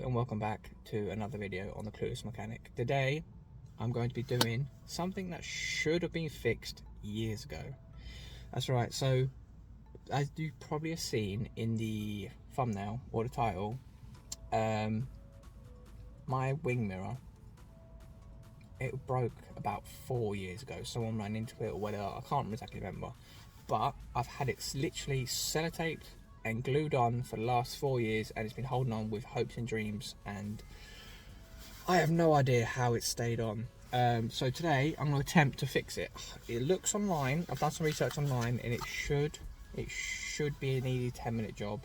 And welcome back to another video on the Clueless Mechanic. Today I'm going to be doing something that should have been fixed years ago. That's right, so as you probably have seen in the thumbnail or the title, my wing mirror, it broke about 4 years ago. Someone ran into it, or whether, I can't exactly remember, but I've had it literally sellotaped and glued on for the last 4 years, and it's been holding on with hopes and dreams, and I have no idea how it stayed on. So today I'm going to attempt to fix it. It looks online, I've done some research online, and it should be an easy 10-minute job.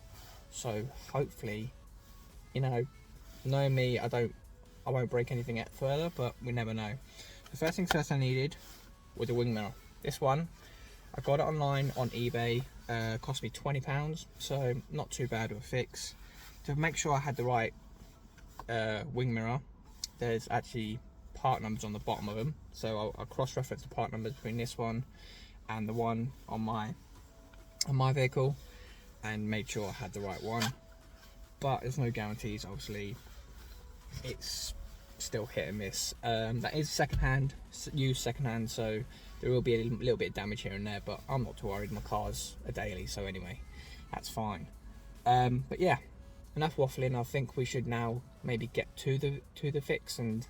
So hopefully, you know, knowing me, I won't break anything yet further, but we never know. The first things first I needed was a wing mirror. This one, I got it online on eBay, cost me £20, so not too bad of a fix. To make sure I had the right wing mirror, there's actually part numbers on the bottom of them, so I'll cross-reference the part numbers between this one and the one on my vehicle and made sure I had the right one. But there's no guarantees, obviously. It's still hit and miss. That is second-hand, used second-hand, so there will be a little bit of damage here and there, but I'm not too worried. My car's a daily, so anyway, that's fine. But yeah, enough waffling. I think we should now maybe get to the fix, and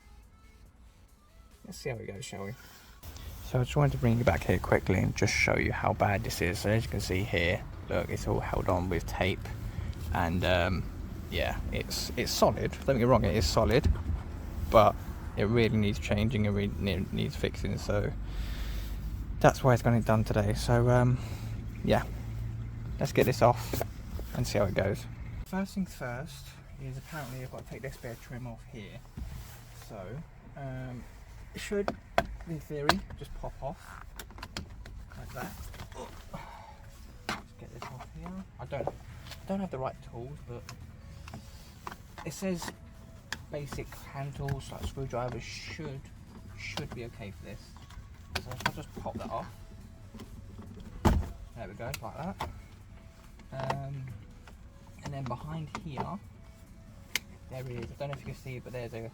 let's see how it goes, shall we? So I just wanted to bring you back here quickly and just show you how bad this is. So as you can see here, look, it's all held on with tape, and yeah, it's solid. Don't get me wrong, it is solid, but it really needs changing. It really needs fixing. So that's why it's going to be done today. So yeah, let's get this off and see how it goes. First things first is apparently I've got to take this bit of trim off here. So it should, in theory, just pop off like that. Let's get this off here. I don't have the right tools, but it says basic hand tools like screwdrivers should be okay for this. So if I just pop that off, there we go, like that. And then behind here, there is, I don't know if you can see, but there's a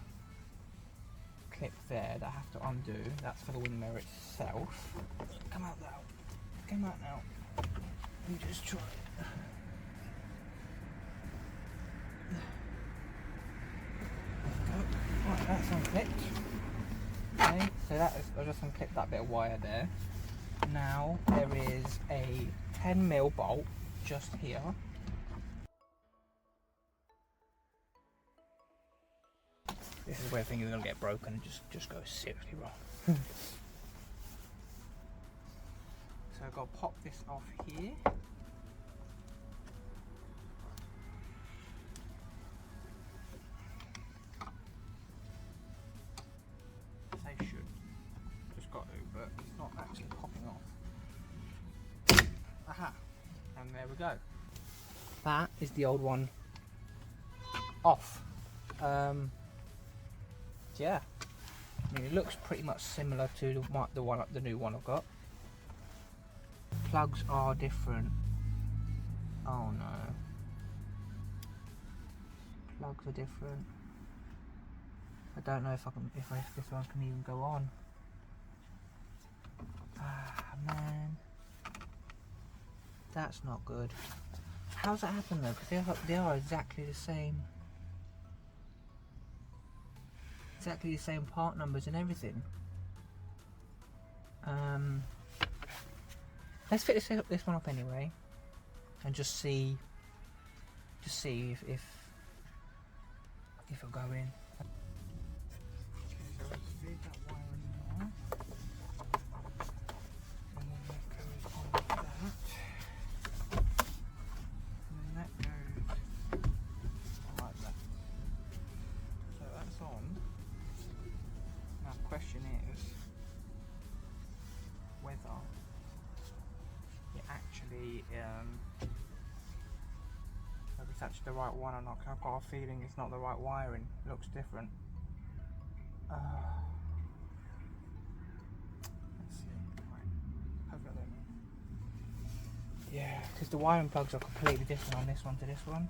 clip there that I have to undo. That's for the wing mirror itself. Come out now. Come out now. Let me just try it. Right, that's unclipped. Okay, so that is, I just unclipped that bit of wire there. Now there is a 10mm bolt just here. This is where things are going to get broken and just go seriously wrong. So I've got to pop this off here. Say should. Just got to, but it's not actually popping off. Aha! And there we go. That is the old one off. Yeah, I mean, it looks pretty much similar to the new one I've got. Plugs are different. Oh no, plugs are different. I don't know if this one can even go on. Ah man, that's not good. How's that happen though? Because they are exactly the same. Exactly the same part numbers and everything. Let's fit this one up anyway, and just see if it'll go in. Okay, so let's feed that wire in now, and then that goes on like that, and then that goes like that. So that's on. Now the question is whether it actually whether it's actually the right one or not, because I've got a feeling it's not the right wiring. It looks different. Let's see. Right. Hopefully I don't know. Yeah, because the wiring plugs are completely different on this one to this one.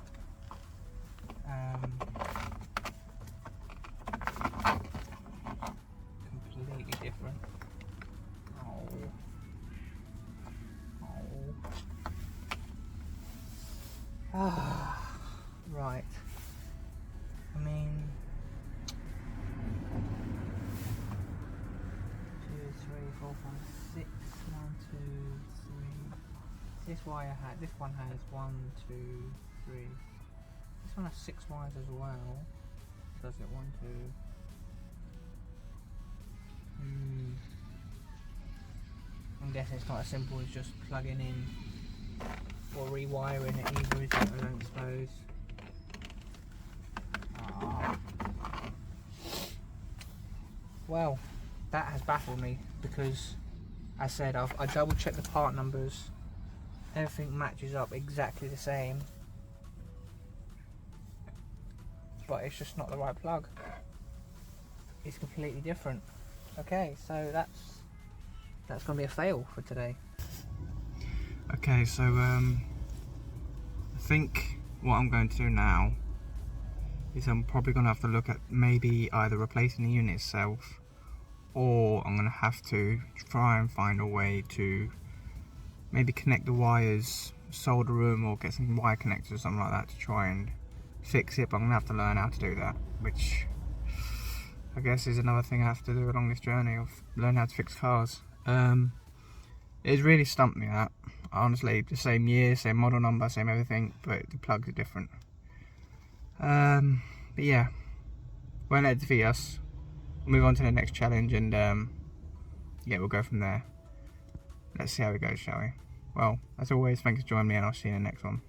Completely different. Right. I mean, 2, 3, 4, 5, 6. 1, 2, 3. This wire this one has 1, 2, 3. This one has 6 wires as well. Does it 1, 2? I'm guessing it's not as simple as just plugging in or rewiring it either, is it? I don't suppose. Well, that has baffled me because, as I said, I double checked the part numbers. Everything matches up exactly the same, but it's just not the right plug. It's completely different. Okay, so that's going to be a fail for today. Okay, so I think what I'm going to do now is I'm probably going to have to look at maybe either replacing the unit itself, or I'm going to have to try and find a way to maybe connect the wires, solder them, or get some wire connectors or something like that to try and fix it. But I'm going to have to learn how to do that, which I guess is another thing I have to do along this journey of learn how to fix cars. It's really stumped me, that. Honestly, the same year, same model number, same everything, but the plugs are different. But yeah, won't let it defeat us. We'll move on to the next challenge, and yeah, we'll go from there. Let's see how it goes, shall we? Well, as always, thanks for joining me, and I'll see you in the next one.